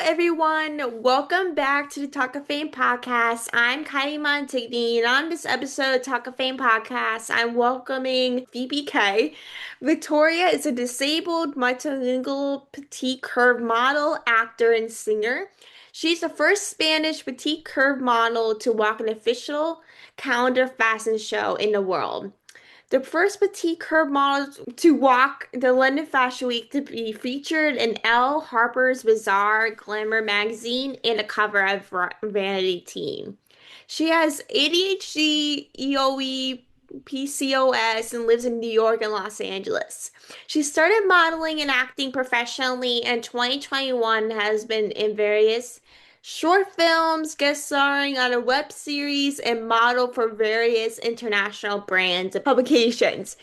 everyone. Welcome back to the Talk of Fame podcast. I'm Kylie Montigney, and on this episode of Talk of Fame podcast, I'm welcoming VBK. Victoria is a disabled, multilingual, petite curve model, actor, and singer. She's the first Spanish petite curve model to walk an official calendar fashion show in the world. The first petite curve model to walk the London Fashion Week to be featured in ELLE, Harper's, Bazaar, Glamour Magazine, and a cover of Vanity Teen. She has ADHD, EOE, PCOS, and lives in New York and Los Angeles. She started modeling and acting professionally in 2021, has been in various short films, guest starring on a web series, and model for various international brands and publications.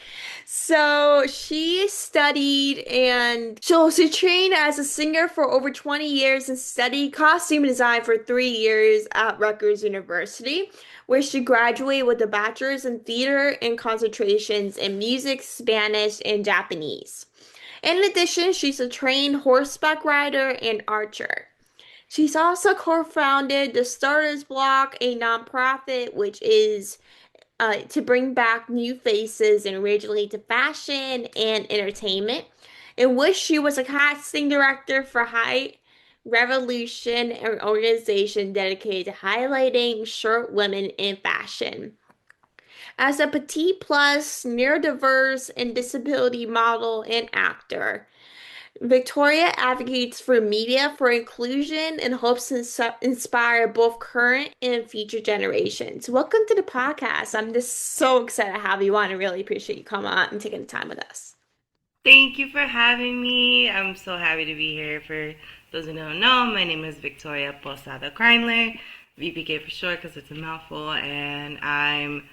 So she studied and she trained as a singer for over 20 years and studied costume design for 3 years at Rutgers University, where she graduated with a bachelor's in theater and concentrations in music, Spanish, and Japanese. In addition, she's a trained horseback rider and archer. She's also co-founded the Starters Block, a nonprofit which is to bring back new faces and originally to fashion and entertainment, in which she was a casting director for High Revolution, an organization dedicated to highlighting short women in fashion. As a petite plus, neurodiverse, and disability model and actor, Victoria advocates for media for inclusion and hopes to inspire both current and future generations. Welcome to the podcast. I'm just so excited to have you on. I really appreciate you coming on and taking the time with us. Thank you for having me. I'm so happy to be here. For those who don't know, my name is Victoria Pousada Kreindler, VPK for short because it's a mouthful, and I'm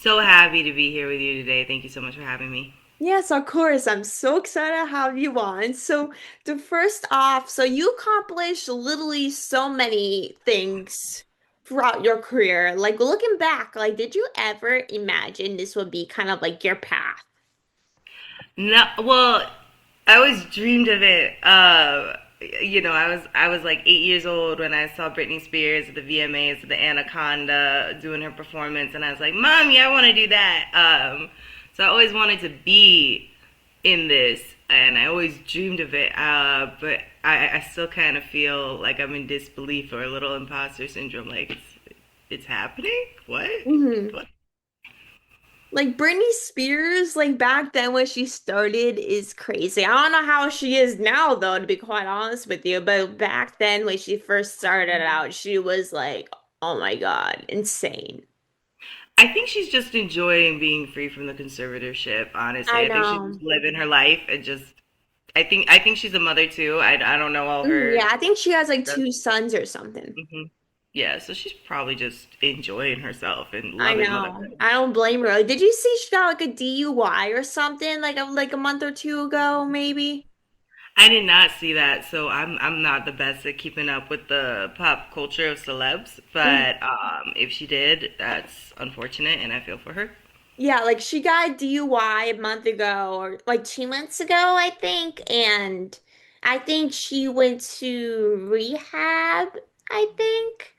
so happy to be here with you today. Thank you so much for having me. Yes, of course. I'm so excited to have you on. So, the first off, so you accomplished literally so many things throughout your career. Like looking back, like did you ever imagine this would be kind of like your path? No, well, I always dreamed of it. I was like 8 years old when I saw Britney Spears at the VMAs, at the Anaconda, doing her performance, and I was like, "Mommy, I want to do that." So I always wanted to be in this, and I always dreamed of it. But I still kind of feel like I'm in disbelief or a little imposter syndrome. Like it's happening. What? Mhm. What? Like Britney Spears, like back then when she started is crazy. I don't know how she is now though, to be quite honest with you, but back then when she first started out, she was like, oh my God, insane. I think she's just enjoying being free from the conservatorship. Honestly, I I think she's know. just living her life and just. I think she's a mother too. I don't know all her. Yeah, I think she has like Stuff. two sons or something. Yeah, so she's probably just enjoying herself and I loving know. motherhood. I don't blame her. Like, did you see she got like a DUI or something like a month or two ago, maybe? I did not see that, so I'm not the best at keeping up with the pop culture of celebs. But if she did, that's unfortunate, and I feel for her. Yeah, like she got a DUI a month ago or like 2 months ago, I think. And I think she went to rehab, I think.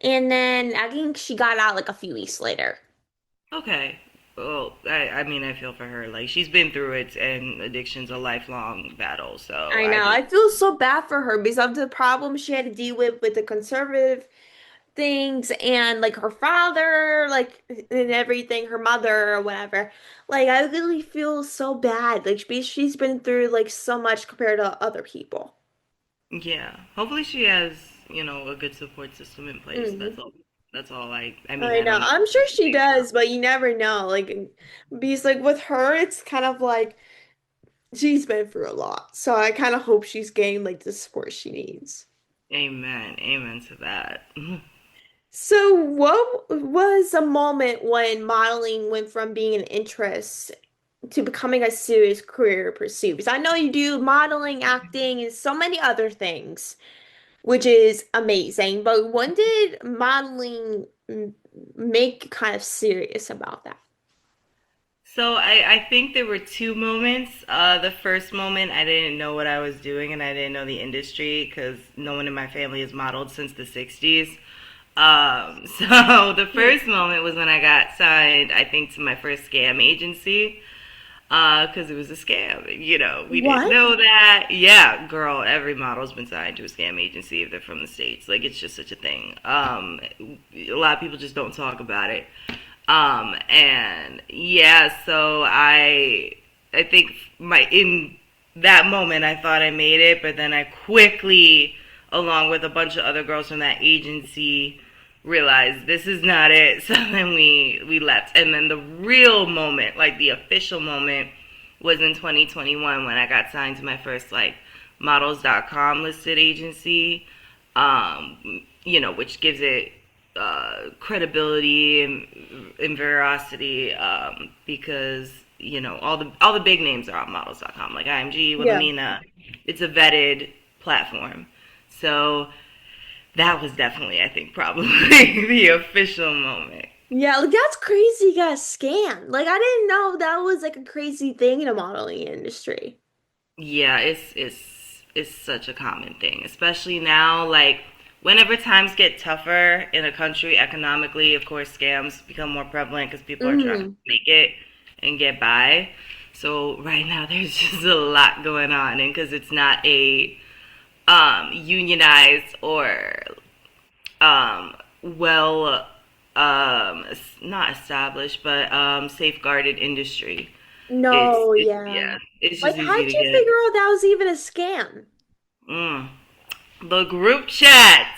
And then I think she got out like a few weeks later. Okay. Well, I mean, I feel for her. Like she's been through it, and addiction's a lifelong battle. So I I know. just, I feel so bad for her because of the problem she had to deal with the conservative things and like her father, like and everything, her mother or whatever. Like I really feel so bad. Like she's been through like so much compared to other people. yeah. Hopefully, she has a good support system in place. Mm, That's all. That's all. I mean, I I know. don't know. I'm sure she does, but you never know. Like because like with her, it's kind of like she's been through a lot. So I kind of hope she's getting like the support she needs. Amen. Amen to that. So, what was a moment when modeling went from being an interest to becoming a serious career pursuit? Because I know you do modeling, acting, and so many other things, which is amazing. But when did modeling make you kind of serious about that? So I think there were two moments. The first moment, I didn't know what I was doing and I didn't know the industry because no one in my family has modeled since the 60s. So the first moment was when I got signed, I think, to my first scam agency because it was a scam. We didn't What? know that. Yeah, girl, every model's been signed to a scam agency if they're from the States. Like, it's just such a thing. A lot of people just don't talk about it. And yeah, so I think in that moment I thought I made it, but then I quickly, along with a bunch of other girls from that agency, realized this is not it. So then we left. And then the real moment, like the official moment, was in 2021 when I got signed to my first like models.com listed agency. Which gives it credibility and veracity because all the big names are on models.com, like IMG, Yeah. Wilhelmina. It's a vetted platform, so that was definitely, I think, probably the official moment. Yeah, like that's crazy you got scammed. Like I didn't know that was like a crazy thing in the modeling industry. Yeah, it's such a common thing, especially now. Like whenever times get tougher in a country economically, of course, scams become more prevalent because people are trying to Mm. make it and get by. So right now, there's just a lot going on, and because it's not a unionized or well not established, but safeguarded industry. No, yeah. Yeah, it's Like just easy how'd to you get. figure out that was even a scam? Mm. The group chats.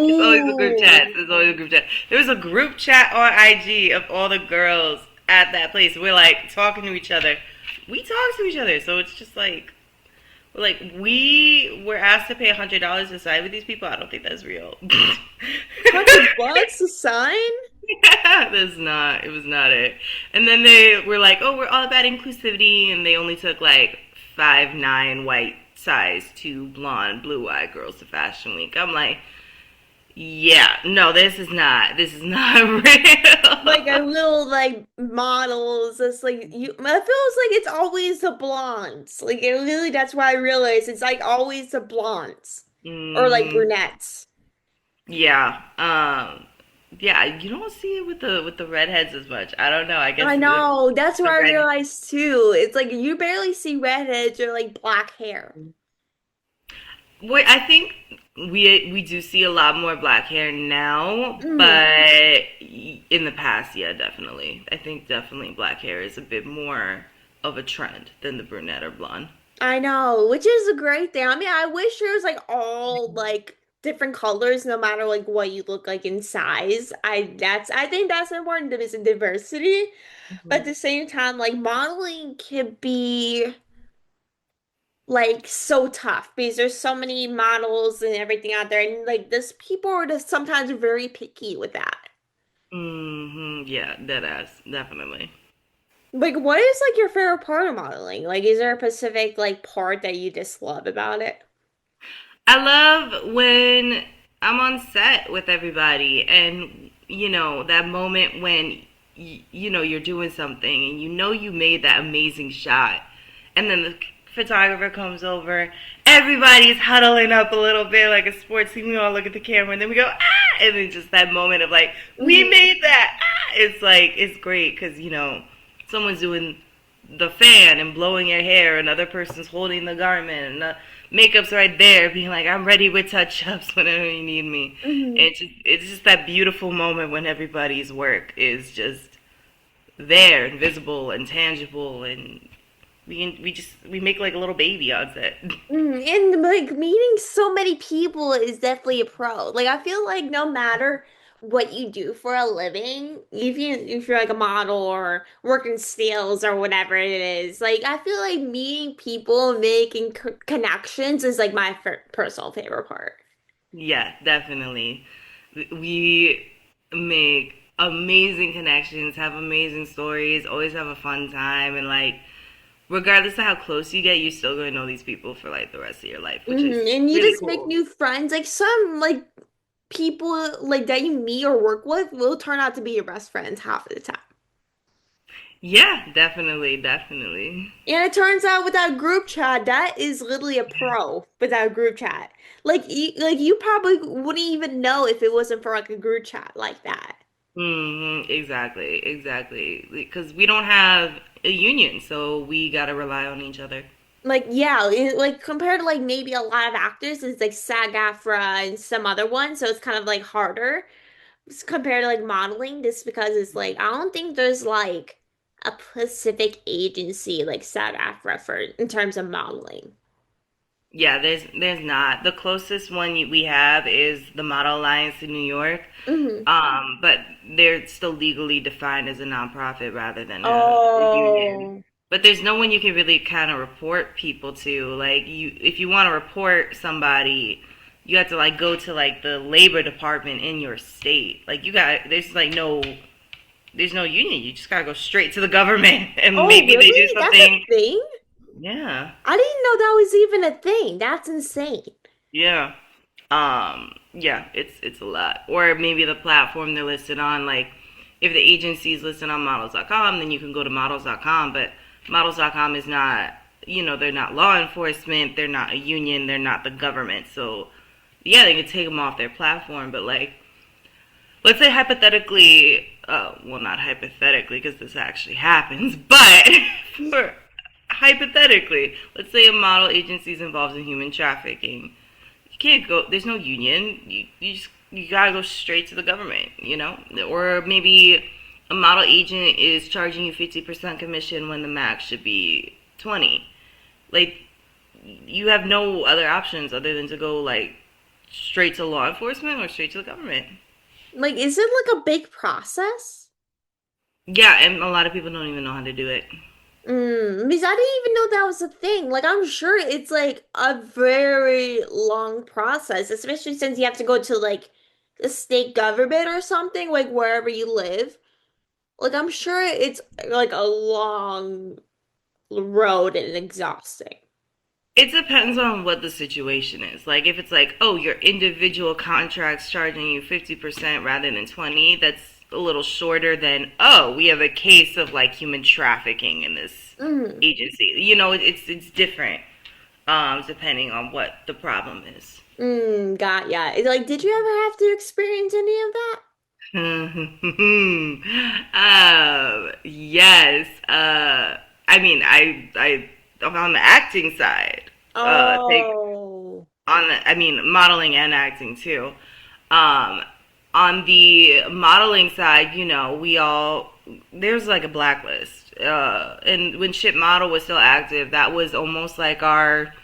It's always a group chat. Oh. It's always a group chat. There was a group chat on IG of all the girls at that place. We're like talking to each other. We talk to each other, so it's just like we were asked to pay $100 to side with these people. I don't think that's real. $100 a sign? That's not. It was not it. And then they were like, "Oh, we're all about inclusivity," and they only took like 5'9" white size 2 blonde blue eyed girls to Fashion Week. I'm like, yeah, no, this is not. This is not Like a real. little like models. It's like you it feels like it's always the blondes. Like it really that's why I realized it's like always the blondes. Or like Hmm. brunettes. Yeah. Yeah. You don't see it with the redheads as much. I don't know. I guess I know. That's what the I red. realized too. It's like you barely see redheads or like black hair. Wait, I think we do see a lot more black hair now, Mm, but in the past, yeah, definitely. I think definitely black hair is a bit more of a trend than the brunette or blonde. I know, which is a great thing. I mean, I wish there was like all like different colors, no matter like what you look like in size. I think that's important to visit diversity. But at the same time, like modeling can be like so tough because there's so many models and everything out there, and like this people are just sometimes very picky with that. Yeah, dead ass, definitely. Like, what is like your favorite part of modeling? Like, is there a specific like part that you just love about it? I love when I'm on set with everybody and that moment when you're doing something and you made that amazing shot and then the photographer comes over, everybody's huddling up a little bit like a sports team. We all look at the camera and then we go ah, and then just that moment of like we Mhm. made that ah! It's like it's great because someone's doing the fan and blowing your hair, another person's holding the garment, and the makeup's right there, being like, "I'm ready with touch-ups whenever you need me." Mhm. It's just that beautiful moment when everybody's work is just there and visible and tangible, and we make like a little baby on set. And like meeting so many people is definitely a pro. Like I feel like no matter what you do for a living, if you're like a model or working sales or whatever it is, like I feel like meeting people and making connections is like my personal favorite part. Yeah, definitely. We make amazing connections, have amazing stories, always have a fun time, and like regardless of how close you get, you're still going to know these people for like the rest of your life, which is And you really just make cool. new friends. Like some like people like that you meet or work with will turn out to be your best friends half of the time. Yeah, definitely, definitely. And it turns out without group chat, that is literally a pro without group chat. Like you probably wouldn't even know if it wasn't for like a group chat like that. Exactly, exactly. Because we don't have a union, so we gotta rely on each other. Like yeah, like compared to like maybe a lot of actors, it's like SAG-AFTRA and some other ones, so it's kind of like harder compared to like modeling. Just because it's like I don't think there's like a specific agency like SAG-AFTRA for in terms of modeling. Yeah, there's not. The closest one we have is the Model Alliance in New York. Hmm. But they're still legally defined as a nonprofit rather than a union. Oh. But there's no one you can really kind of report people to. Like if you want to report somebody, you have to like go to like the labor department in your state. Like there's no union. You just gotta go straight to the government, and Oh, maybe they do really? That's a something. thing? Yeah, I didn't know that was even a thing. That's insane. yeah. Yeah, it's a lot. Or maybe the platform they're listed on, like if the agency is listed on models.com, then you can go to models.com, but models.com is not, they're not law enforcement, they're not a union, they're not the government. So, yeah, they could take them off their platform, but like let's say hypothetically, well, not hypothetically because this actually happens, but for hypothetically, let's say a model agency is involved in human trafficking. You can't go. There's no union. You gotta go straight to the government. Or maybe a model agent is charging you 50% commission when the max should be 20. Like you have no other options other than to go like straight to law enforcement or straight to the government. Like, is it like a big process? Yeah, and a lot of people don't even know how to do it. Because I didn't even know that was a thing. Like, I'm sure it's like a very long process, especially since you have to go to like the state government or something, like wherever you live. Like, I'm sure it's like a long road and exhausting. It depends on what the situation is. Like if it's like, oh, your individual contract's charging you 50% rather than 20, that's a little shorter than, oh, we have a case of like human trafficking in this Mm. agency. It's different depending on what the problem is. Got ya. Like, did you ever have to experience any of that? Yes. I mean, I'm on the acting side. Take Oh. on the, I mean, modeling and acting too. Um, on the modeling side, we all there's like a blacklist. And when Ship Model was still active, that was almost like our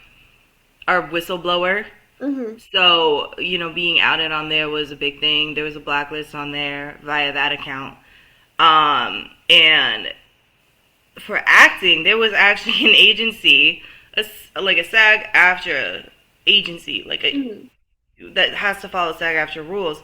whistleblower. Mm-hmm. So, being outed on there was a big thing. There was a blacklist on there via that account. And for acting, there was actually an agency, like a SAG-AFTRA agency, Mm-hmm. that has to follow SAG-AFTRA rules.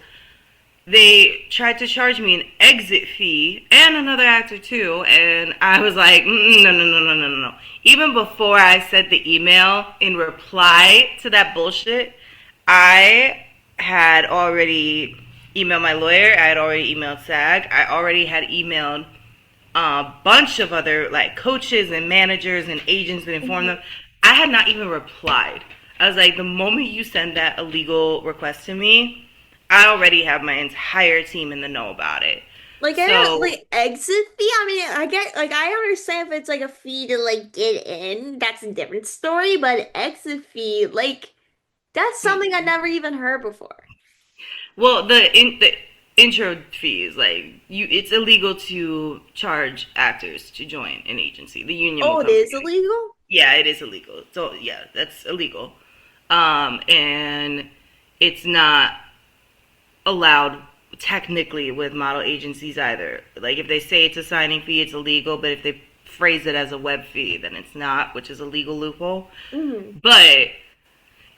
They tried to charge me an exit fee and another actor too, and I was like, no, no, no, no, no, no, no. Even before I sent the email in reply to that bullshit, I had already emailed my lawyer. I had already emailed SAG. I already had emailed a bunch of other like coaches and managers and agents and informed them. I had not even replied. I was like, the moment you send that illegal request to me, I already have my entire team in the know about it. Like I don't So like exit fee. I mean, I get like I understand if it's like a fee to like get in, that's a different story. But exit fee, like that's something I never even heard before. well, the intro fees, like it's illegal to charge actors to join an agency. The union will Oh, it come for is you. illegal? Yeah, it is illegal. So yeah, that's illegal. And it's not allowed technically with model agencies either. Like if they say it's a signing fee, it's illegal, but if they phrase it as a web fee, then it's not, which is a legal loophole. Mm. But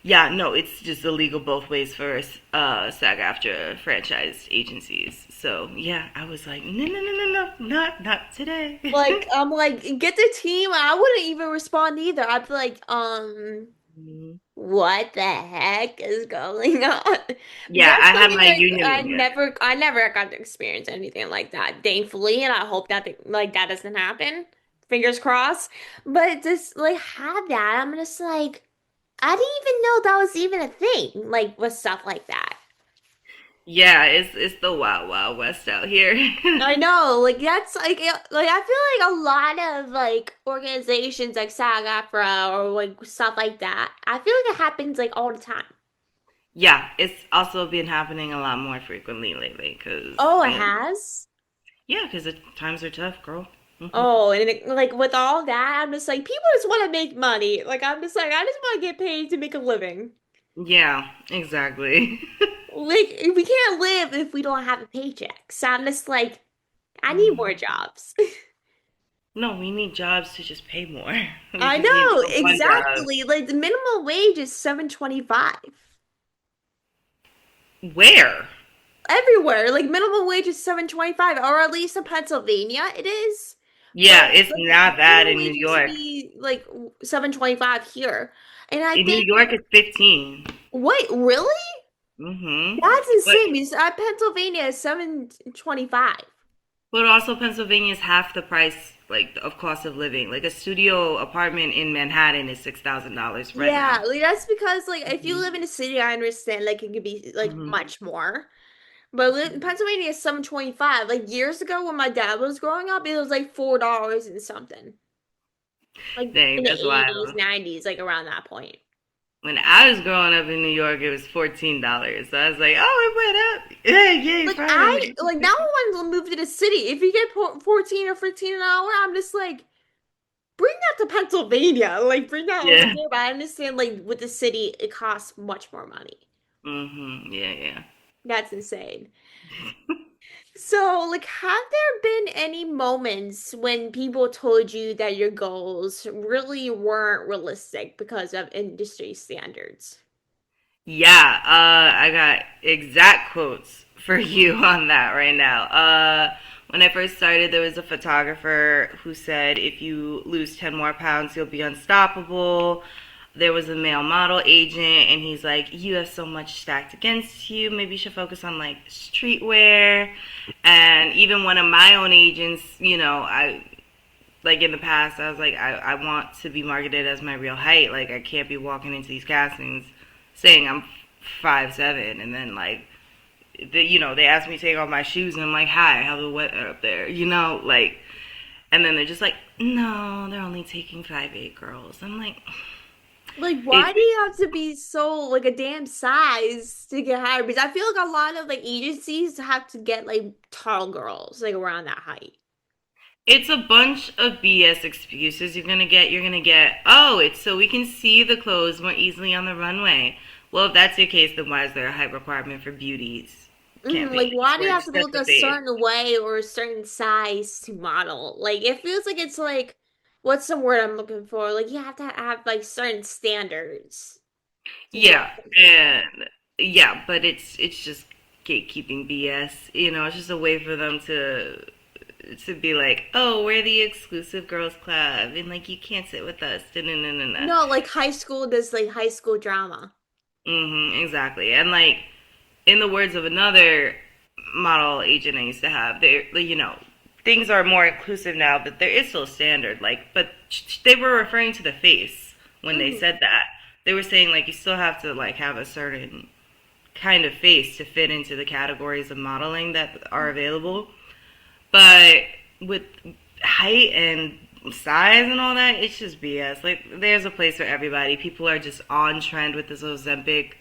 yeah, no, it's just illegal both ways for SAG-AFTRA franchise agencies. So yeah, I was like, no, no, no, no, no, not today. Like I'm like get the team. I wouldn't even respond either. I'd be like, Mhm. What the heck is going on? Yeah, That's I had something my like union I meeting yesterday. never I never got to experience anything like that, thankfully, and I hope that like that doesn't happen. Fingers crossed. But just like have that, I'm just like I didn't even know that was even a thing, like with stuff like that. Yeah, it's the wild wild west out here. I know, like that's like I feel like a lot of like organizations like SAG-AFTRA or like stuff like that. I feel like it happens like all the time. Yeah, it's also been happening a lot more frequently lately because Oh, it has? yeah, because the times are tough, girl. Hmm. Oh, and like with all that, I'm just like people just want to make money. Like I'm just like I just want to get paid to make a living. Yeah, exactly. Like we can't live if we don't have a paycheck. So I'm just like I need more Mhm. jobs. No, we need jobs to just pay more. We I just need know, the one job. exactly. Like the minimum wage is 7.25 Where? everywhere. Like minimum wage is 7.25, or at least in Pennsylvania it is. But Yeah, it's like not bad minimum in New wage used to York. be like 7.25 here. And I In New think, York, it's 15. wait, really? Mm-hmm. That's But insane because Pennsylvania is 7.25. but also Pennsylvania is half the price like of cost of living. Like a studio apartment in Manhattan is $6,000 right Yeah, now. like that's because like if you Hmm. live in a city, I understand like it could be like Hmm. much more. But Pennsylvania is 7.25. Like years ago when my dad was growing up, it was like $4 and something. Like Dang, in the that's 80s, wild. 90s, like around that point. When I was growing up in New York, it was $14. So I was like, oh, it went up. Yeah, yay, Like I finally. like now I want to move to the city. If you get 14 or 15 an hour, I'm just like bring that to Pennsylvania. Like bring that over Yeah. here. But I understand like with the city, it costs much more money. Hmm. Yeah, yeah. That's insane. So, like, have there been any moments when people told you that your goals really weren't realistic because of industry standards? Yeah, I got exact quotes for you on that right now. When I first started, there was a photographer who said if you lose 10 more pounds, you'll be unstoppable. There was a male model agent, and he's like, you have so much stacked against you. Maybe you should focus on like streetwear. And even one of my own agents, I like in the past, I was like, I want to be marketed as my real height. Like, I can't be walking into these castings saying I'm 5'7", and then like, they ask me to take off my shoes, and I'm like, hi, how's the weather up there? Like, and then they're just like, no, they're only taking 5'8" girls. I'm like, Like, why it's do you have to be so like a damn size to get hired? Because I feel like a lot of like agencies have to get like tall girls like around that height. it's a bunch of BS excuses you're gonna get. You're gonna get, oh, it's so we can see the clothes more easily on the runway. Well, if that's the case, then why is there a height requirement for beauties Like, campaigns why do you where have it's to just look a a face? certain way or a certain size to model? Like, it feels like it's like, what's the word I'm looking for? Like, you have to have like certain standards to get Yeah, something. and yeah, but it's just gatekeeping BS. It's just a way for them to be like, oh, we're the exclusive girls club, and like you can't sit with us. No, no, no, no. No, like high school, does like high school drama. Exactly. And like in the words of another model agent I used to have, things are more inclusive now, but there is still a standard. Like, but they were referring to the face when they Mhm. said that. They were saying like you still have to like have a certain kind of face to fit into the categories of modeling that are available. But with height and size and all that, it's just BS. Like, there's a place for everybody. People are just on trend with this Ozempic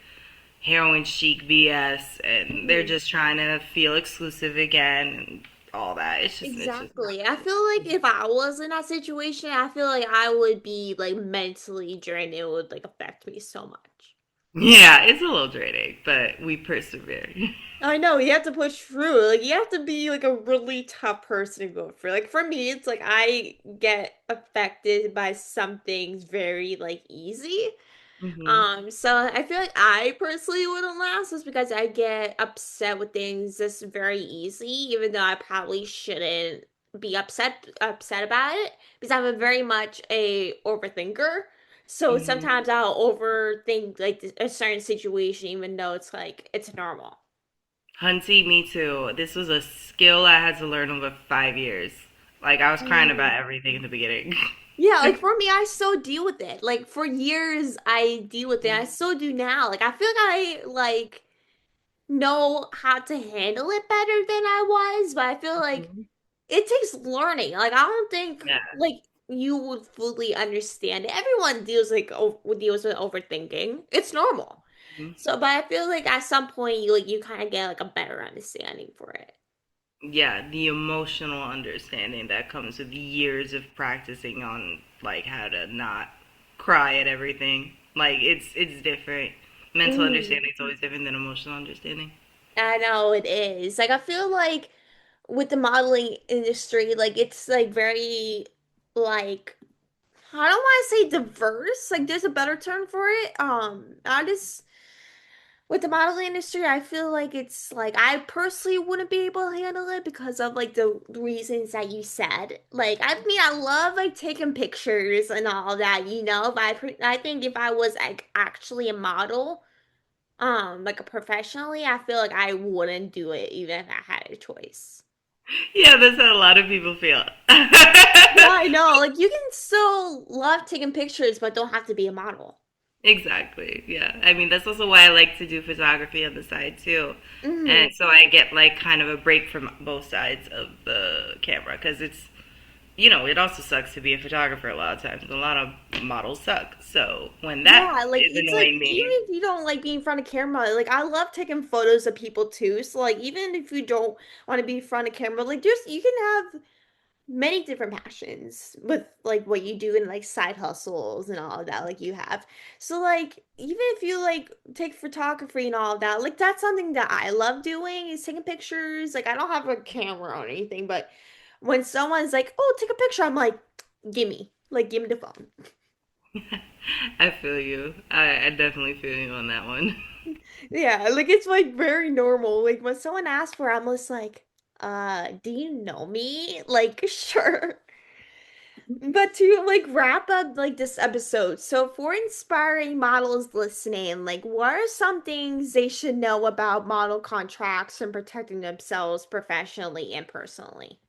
heroin chic BS, and they're Mhm. just trying to feel exclusive again and all that. It's just not Exactly. I feel like if I was in that situation, I feel like I would be like mentally drained. It would like affect me so much. yeah, it's a little draining, but we persevere. I know you have to push through. Like you have to be like a really tough person to go through. Like for me, it's like I get affected by some things very like easy. Hmm. So I feel like I personally wouldn't last just because I get upset with things just very easy, even though I probably shouldn't be upset about it because I'm a very much a overthinker. So Hmm. sometimes I'll overthink like a certain situation, even though it's like it's normal. Hunty, me too. This was a skill I had to learn over 5 years. Like I was crying about Mm. everything in the beginning. Yeah, like for me, I still deal with it. Like for years, I deal with it. I still do now. Like I feel like I like know how to handle it better than I was, but I feel like Mhm. it takes learning. Like I don't think Yeah. like you would fully understand it. Everyone deals with overthinking. It's normal. Mhm. So, but I feel like at some point you kind of get like a better understanding for it. Yeah, the emotional understanding that comes with years of practicing on like how to not cry at everything. Like it's different. Mental Mhm. understanding is always different than emotional understanding. I know it is. Like I feel like with the modeling industry, like it's like very like I don't want to say diverse. Like there's a better term for it. I just with the modeling industry, I feel like it's like I personally wouldn't be able to handle it because of like the reasons that you said. Like I mean, I love like taking pictures and all that, but I think if I was like actually a model, like a professionally, I feel like I wouldn't do it even if I had a choice. Yeah, that's how a lot of people feel. Yeah, I know. Like you can still love taking pictures, but don't have to be a model. Exactly. Yeah. I mean, that's also why I like to do photography on the side too. Hmm. And so I get like kind of a break from both sides of the camera because it also sucks to be a photographer a lot of times. A lot of models suck. So when that Yeah, like is it's like annoying even me, if you don't like being in front of camera, like I love taking photos of people too. So like even if you don't want to be in front of camera, like just you can have many different passions with like what you do in like side hustles and all of that like you have. So like even if you like take photography and all of that, like that's something that I love doing is taking pictures. Like I don't have a camera or anything, but when someone's like, "Oh, take a picture," I'm like, give me the phone." I feel you. I definitely feel you on that one. Yeah, like it's like very normal. Like when someone asks for it, I'm just like, do you know me? Like, sure. But to like wrap up like this episode, so for inspiring models listening, like what are some things they should know about model contracts and protecting themselves professionally and personally?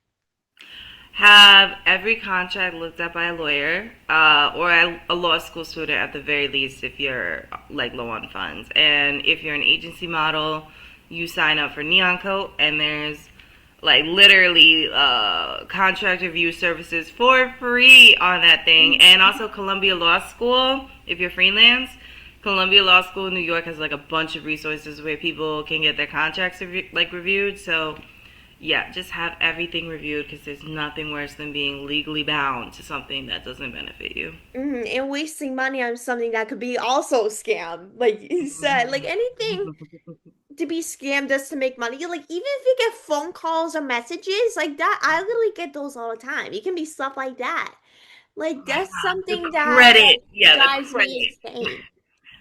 Have every contract looked at by a lawyer or a law school student at the very least if you're like low on funds. And if you're an agency model, you sign up for Neon Coat and there's like literally contract review services for free on that thing. And also Columbia Law School if you're freelance. Columbia Law School in New York has like a bunch of resources where people can get their contracts reviewed. So yeah, just have everything reviewed because there's nothing worse than being legally bound to something that doesn't benefit you. And wasting money on something that could be also a scam, like you said, like anything to be scammed just to make money. Like even if you get phone calls or messages like that, I literally get those all the time. It can be stuff like that. Like that's The something that credit, like yeah, the drives me credit. insane.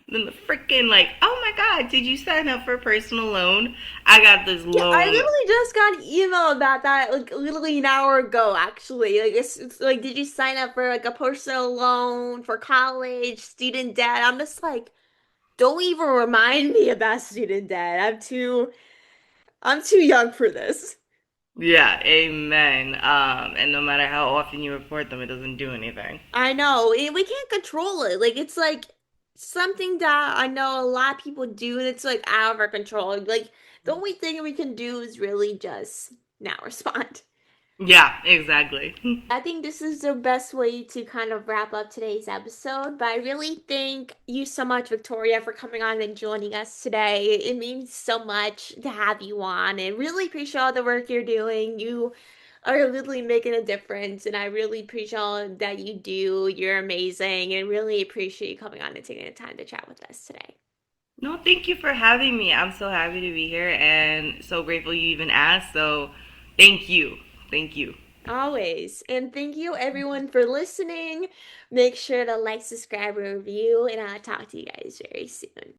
Then the freaking like, oh my god, did you sign up for a personal loan? I got this Yeah, I loan. literally just got an email about that like literally an hour ago actually. Like it's like did you sign up for like a personal loan for college, student debt? I'm just like, don't even remind me about student debt. I'm too young for this. Yeah, amen. And no matter how often you report them, it doesn't do anything. I know. We can't control it. Like it's like something that I know a lot of people do and it's like out of our control. Like the only thing we can do is really just not respond. Yeah, exactly. I think this is the best way to kind of wrap up today's episode. But I really thank you so much, Victoria, for coming on and joining us today. It means so much to have you on and really appreciate all the work you're doing. You are literally making a difference, and I really appreciate all that you do. You're amazing, and really appreciate you coming on and taking the time to chat with us today. No, thank you for having me. I'm so happy to be here and so grateful you even asked. So, thank you. Thank you. Always. And thank you everyone for listening. Make sure to like, subscribe, and review, and I'll talk to you guys very soon.